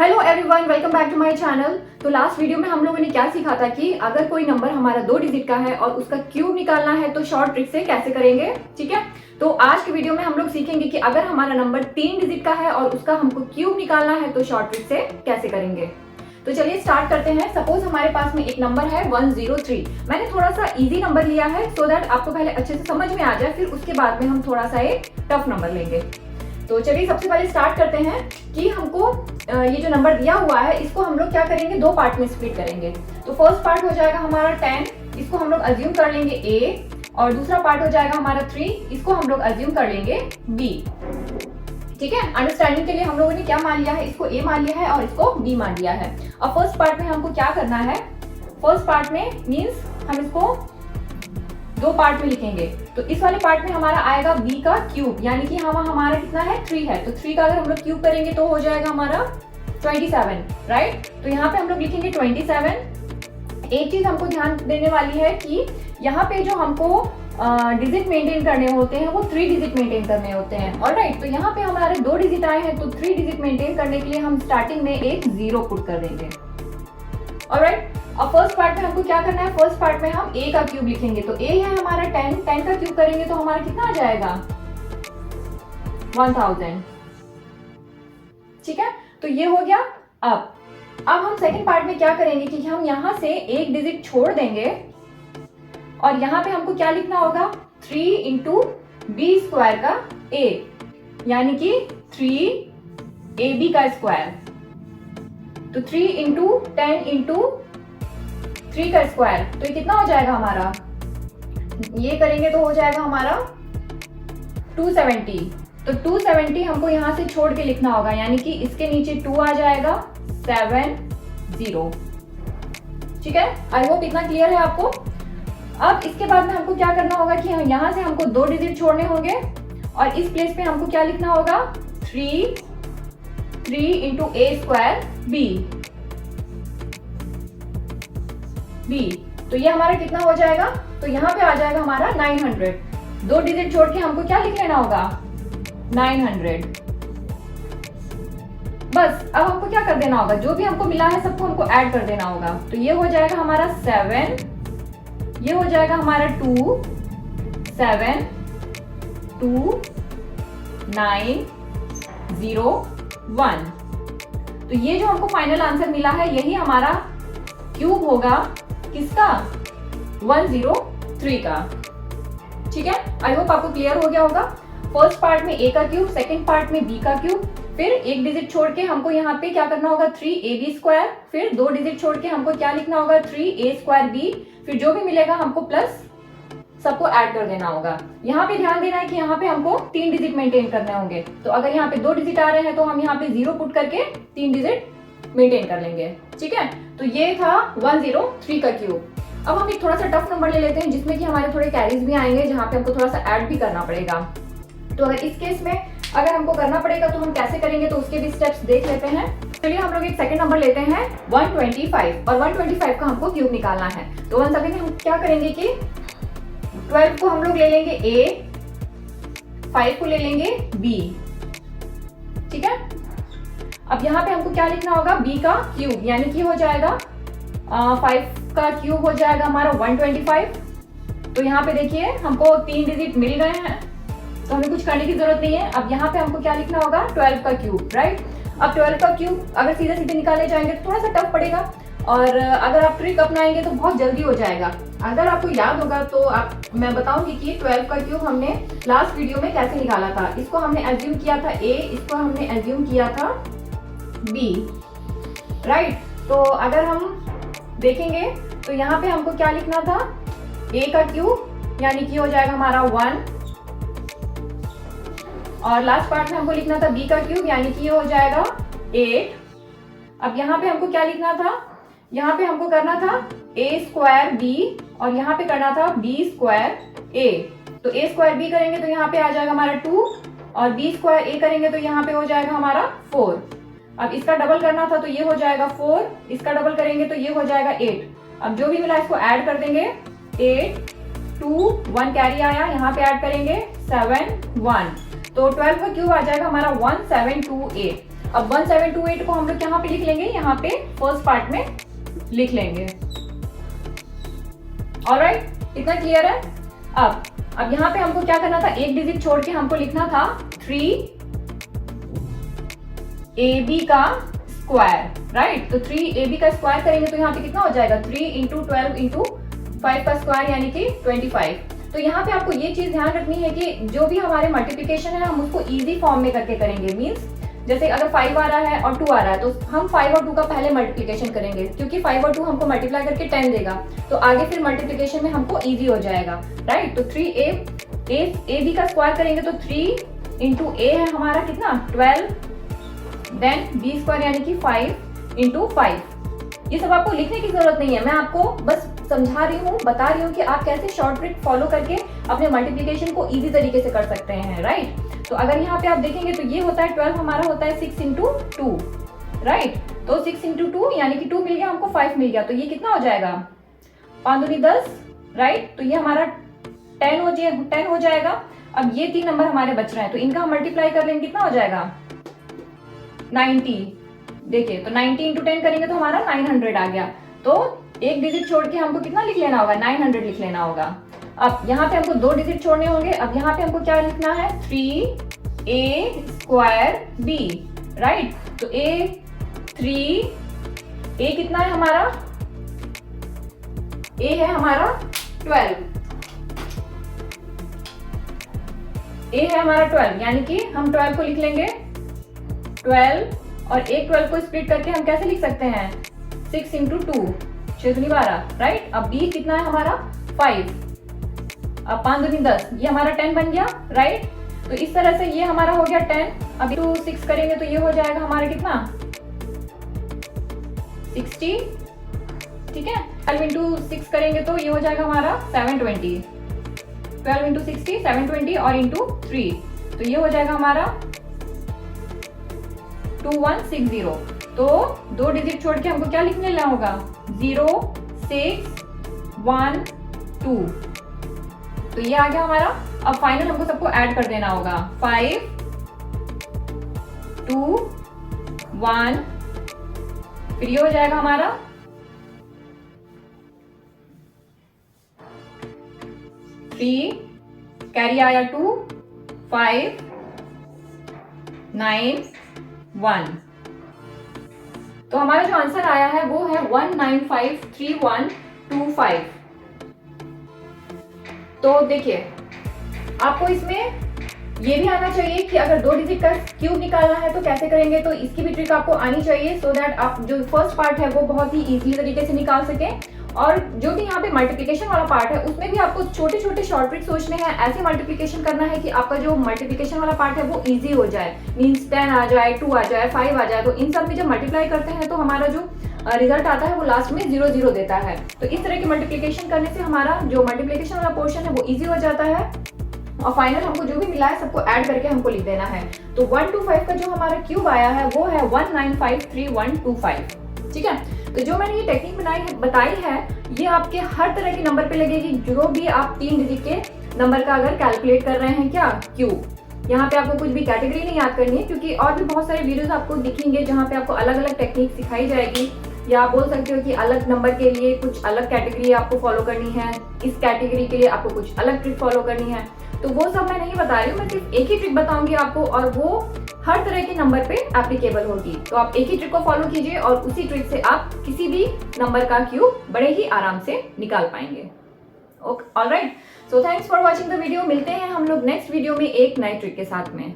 Hello everyone, welcome back to my channel. तो last video में हम लोगों ने क्या सीखा था कि अगर कोई नंबर हमारा 2 डिजिट का है और उसका क्यूब निकालना है तो शॉर्ट ट्रिक से कैसे करेंगे। ठीक है, तो आज के वीडियो में हम लोग सीखेंगे कि अगर हमारा नंबर 3 डिजिट का है और उसका हमको क्यूब निकालना है तो शॉर्ट ट्रिक से कैसे करेंगे। तो चलिए स्टार्ट करते हैं। सपोज हमारे पास में एक नंबर है 103। मैंने थोड़ा सा इजी नंबर लिया है सो दैट आपको पहले अच्छे से समझ में आ जाए, फिर उसके बाद में हम थोड़ा सा एक टफ नंबर लेंगे। तो चलिए सबसे पहले स्टार्ट करते हैं कि हमको ये जो नंबर दिया हुआ है इसको हम लोग क्या करेंगे, दो पार्ट में स्प्लिट करेंगे। तो फर्स्ट पार्ट हो जाएगा हमारा 10, इसको हम लोग अज्यूम कर लेंगे A, और दूसरा पार्ट हो जाएगा हमारा 3, इसको हम लोग अज्यूम कर लेंगे B। ठीक है, अंडरस्टैंडिंग के लिए हम लोगों ने क्या मान लिया है, इसको A मान लिया है और इसको B मान लिया है। अब फर्स्ट पार्ट में हमको क्या करना है, फर्स्ट पार्ट में मीन्स हम इसको दो पार्ट में लिखेंगे। तो इस वाले पार्ट में हमारा आएगा b का क्यूब, यानी कि हमारा कितना है 3 है, तो 3 का अगर हम लोग क्यूब करेंगे तो हो जाएगा हमारा 27, राइट। तो यहाँ पे हम लोग लिखेंगे 27। एक चीज हमको ध्यान देने वाली है कि यहाँ पे जो हमको डिजिट मेंटेन करने होते हैं वो 3 डिजिट मेंटेन करने होते हैं। ऑलराइट, तो यहाँ पे हमारे 2 डिजिट आए हैं तो 3 डिजिट मेंटेन करने के लिए हम स्टार्टिंग में एक 0 पुट कर देंगे। ऑलराइट, अब फर्स्ट पार्ट में हमको क्या करना है, फर्स्ट पार्ट में हम a का क्यूब लिखेंगे। तो a है हमारा 10 का क्यूब करेंगे तो हमारा कितना आ जाएगा 1000। ठीक है, तो ये हो गया। अब हम सेकंड पार्ट में क्या करेंगे कि हम यहां से एक डिजिट छोड़ देंगे और यहां पे हमको क्या लिखना होगा 3 इंटू बी स्क्वायर का a, यानी कि 3ab का स्क्वायर। तो 3 इंटू 10 इंटू 3 का स्क्वायर, तो ये कितना हो जाएगा हमारा, ये करेंगे तो हो जाएगा हमारा 270। तो 270 हमको यहां से छोड़ के लिखना होगा, यानी कि इसके नीचे 2 आ जाएगा 70। ठीक है, आई होप इतना क्लियर है आपको। अब इसके बाद में हमको क्या करना होगा कि यहां से हमको 2 डिजिट छोड़ने होंगे और इस प्लेस पे हमको क्या लिखना होगा 3 इंटू a स्क्वायर b। तो ये हमारा कितना हो जाएगा, तो यहाँ पे आ जाएगा हमारा 900। 2 डिजिट छोड़ के हमको क्या लिख लेना होगा 900। बस अब हमको क्या कर देना होगा, जो भी हमको मिला है सबको हमको ऐड कर देना होगा। तो ये हो जाएगा हमारा 7, ये हो जाएगा हमारा 2, 7, 2, 9, 0, 1। तो ये जो हमको फाइनल आंसर मिला है यही हमारा क्यूब होगा, किसका 103 का। ठीक है, आई होप आपको क्लियर हो गया होगा। फर्स्ट पार्ट में a का क्यूब, सेकंड पार्ट में b का क्यूब, फिर एक डिजिट छोड़ के हमको यहाँ पे क्या करना होगा 3ab स्क्वायर, फिर 2 डिजिट छोड़ के हमको क्या लिखना होगा 3a स्क्वायर b, फिर जो भी मिलेगा हमको प्लस सबको ऐड कर देना होगा। यहाँ पे ध्यान देना है कि यहाँ पे हमको 3 डिजिट मेंटेन करने होंगे। तो अगर यहाँ पे 2 डिजिट आ रहे हैं तो हम यहाँ पे 0 पुट करके 3 डिजिट मेंटेन कर लेंगे। ठीक है, तो ये था 103 का क्यूब। अब हम एक थोड़ा सा टफ नंबर ले लेते हैं जिसमें कि हमारे थोड़े कैरीज भी आएंगे, जहाँ पे हमको थोड़ा सा ऐड भी करना पड़ेगा। तो अगर इस केस में अगर हमको करना पड़ेगा तो हम कैसे करेंगे, तो उसके भी स्टेप्स देख लेते हैं। चलिए हम लोग एक सेकंड नंबर लेते हैं 125, और 125 का हमको क्यूब निकालना है। तो वन सेकंड हम क्या करेंगे कि 12 को हम लोग ले लेंगे a, 5 को ले लेंगे b। ठीक है, अब यहाँ पे हमको क्या लिखना होगा b का क्यूब, यानी कि हो जाएगा 5 का क्यूब हो जाएगा हमारा 125। तो यहाँ पे देखिए हमको 3 डिजिट मिल गए हैं तो हमें कुछ करने की जरूरत नहीं है। अब यहाँ पे हमको क्या लिखना होगा 12 का क्यूब, राइट। अब 12 का क्यूब अगर सीधे सीधे निकाले जाएंगे तो थोड़ा सा टफ पड़ेगा, और अगर आप ट्रिक अपनाएंगे तो बहुत जल्दी हो जाएगा। अगर आपको याद होगा तो मैं बताऊंगी कि 12 का क्यूब हमने लास्ट वीडियो में कैसे निकाला था। इसको हमने एज्यूम किया था a, इसको हमने एज्यूम किया था b, राइट। तो अगर हम देखेंगे तो यहाँ पे हमको क्या लिखना था a का क्यूब, यानी कि हो जाएगा हमारा 1, और लास्ट पार्ट में हमको लिखना था b का क्यूब, यानी कि ये हो जाएगा 8। अब यहाँ पे हमको क्या लिखना था, यहाँ पे हमको करना था a स्क्वायर b, और यहाँ पे करना था b स्क्वायर a। तो a स्क्वायर b करेंगे तो यहाँ पे आ जाएगा हमारा 2, और b स्क्वायर a करेंगे तो यहाँ पे हो जाएगा हमारा 4। अब इसका डबल करना था तो ये हो जाएगा 4, इसका डबल करेंगे तो ये हो जाएगा 8। अब जो भी मिला इसको ऐड कर देंगे, 8, 2, 1 कैरी आया, यहाँ पे ऐड करेंगे 7, 1। तो 12 का क्यूब आ जाएगा हमारा 1728। अब 1728 को हम लोग यहाँ पे लिख लेंगे, यहाँ पे फर्स्ट पार्ट में लिख लेंगे। ऑलराइट, इतना क्लियर है? अब यहाँ पे हमको क्या करना था, एक डिजिट छोड़ के हमको लिखना था 3ab का स्क्वायर, राइट? तो 3ab का स्क्वायर करेंगे तो यहाँ पे कितना हो जाएगा, 3 इंटू 12 इंटू 5 का स्क्वायर यानी कि 25। तो यहाँ पे आपको ये चीज ध्यान रखनी है कि जो भी हमारे मल्टीप्लिकेशन है हम उसको इजी फॉर्म में करके करेंगे। मींस जैसे अगर 5 आ रहा है और 2 आ रहा है तो हम 5 और 2 का पहले मल्टीप्लिकेशन करेंगे, क्योंकि 5 और 2 हमको मल्टीप्लाई करके 10 देगा, तो आगे फिर मल्टीप्लिकेशन में हमको इजी हो जाएगा, राइट? तो 3ab का स्क्वायर करेंगे तो 3 इंटू a है हमारा कितना, 12, देन b स्क्वायर यानी कि 5 इंटू 5। ये सब आपको लिखने की जरूरत नहीं है, मैं आपको बस समझा रही हूँ, बता रही हूँ कि आप कैसे शॉर्ट ट्रिक फॉलो करके अपने मल्टीप्लिकेशन को इजी तरीके से कर सकते हैं, राइट? तो अगर यहाँ पे आप देखेंगे तो ये होता है 12 हमारा होता है 6 इंटू 2, राइट? तो 6 इंटू 2 यानी कि 2 मिल गया हमको, 5 मिल गया, तो ये कितना हो जाएगा, 5 दूनी 10, राइट? तो ये हमारा 10 हो जाएगा। अब ये 3 नंबर हमारे बच रहे हैं तो इनका हम मल्टीप्लाई कर लेंगे, कितना हो जाएगा, 90। देखिए तो 90 इंटू 10 करेंगे तो हमारा 900 आ गया। तो एक डिजिट छोड़ के हमको कितना लिख लेना होगा, 900 लिख लेना होगा। अब यहाँ पे हमको 2 डिजिट छोड़ने होंगे। अब यहाँ पे हमको क्या लिखना है, 3a स्क्वायर b, राइट? तो a कितना है हमारा, a है हमारा 12, a है हमारा 12 यानी कि हम 12 को लिख लेंगे 12, और एक 12 को स्प्लिट करके हम कैसे लिख सकते हैं, 6 इंटू 2, 6 दूनी 12, राइट? अब b कितना है हमारा 5, अब 5 दूनी 10, ये हमारा 10 बन गया, राइट? तो इस तरह से ये हमारा हो गया 10। अब 6 करेंगे तो ये हो जाएगा हमारा कितना, 60, ठीक है? 12 इंटू 6 करेंगे तो ये हो जाएगा हमारा 720, 12 इंटू 60 720 और इंटू 3, तो ये हो जाएगा हमारा 2160। तो 2 डिजिट छोड़ के हमको क्या लिखने लेना होगा, 0 6 1 2, तो ये आ गया हमारा। अब फाइनल हमको सबको ऐड कर देना होगा, 5 2 1, फिर ये हो जाएगा हमारा 3, कैरी आया 2, 5 9 1। तो हमारा जो आंसर आया है वो है 1953125। तो देखिए आपको इसमें ये भी आना चाहिए कि अगर 2 डिजिट का क्यूब निकालना है तो कैसे करेंगे, तो इसकी भी ट्रिक आपको आनी चाहिए, सो दैट आप जो फर्स्ट पार्ट है वो बहुत ही इजीली तरीके से निकाल सके। और जो भी यहाँ पे मल्टीप्लिकेशन वाला पार्ट है उसमें भी आपको छोटे छोटे शॉर्ट ट्रिक सोचने हैं, ऐसे मल्टीप्लिकेशन करना है कि आपका जो मल्टीप्लिकेशन वाला पार्ट है वो इजी हो जाए। मीन्स 10 आ जाए, 2 आ जाए, 5 आ जाए, तो इन सब में जब मल्टीप्लाई करते हैं तो हमारा जो रिजल्ट आता है वो लास्ट में 0 0 देता है। तो इस तरह की मल्टीप्लिकेशन करने से हमारा जो मल्टीप्लिकेशन वाला पोर्शन है वो इजी हो जाता है, और फाइनल हमको जो भी मिला है सबको ऐड करके हमको लिख देना है। तो 125 का जो हमारा क्यूब आया है वो है 1953125, ठीक है? तो जो मैंने ये टेक्निक बताई है ये आपके हर तरह के नंबर पे लगेगी, जो भी आप 3 डिजिट के नंबर का अगर कैलकुलेट कर रहे हैं क्या क्यूब। यहाँ पे आपको कुछ भी कैटेगरी नहीं याद करनी है, क्योंकि और भी बहुत सारे वीडियोस आपको दिखेंगे जहाँ पे आपको अलग अलग टेक्निक सिखाई जाएगी, या आप बोल सकते हो कि अलग नंबर के लिए कुछ अलग कैटेगरी आपको फॉलो करनी है, इस कैटेगरी के लिए आपको कुछ अलग ट्रिक फॉलो करनी है। तो वो सब मैं नहीं बता रही हूँ, मैं सिर्फ एक ही ट्रिक बताऊंगी आपको, और वो हर तरह के नंबर पे एप्लीकेबल होगी। तो आप एक ही ट्रिक को फॉलो कीजिए और उसी ट्रिक से आप किसी भी नंबर का क्यूब बड़े ही आराम से निकाल पाएंगे। Okay, alright, so thanks for watching the video. मिलते हैं हम लोग नेक्स्ट वीडियो में एक नए ट्रिक के साथ में।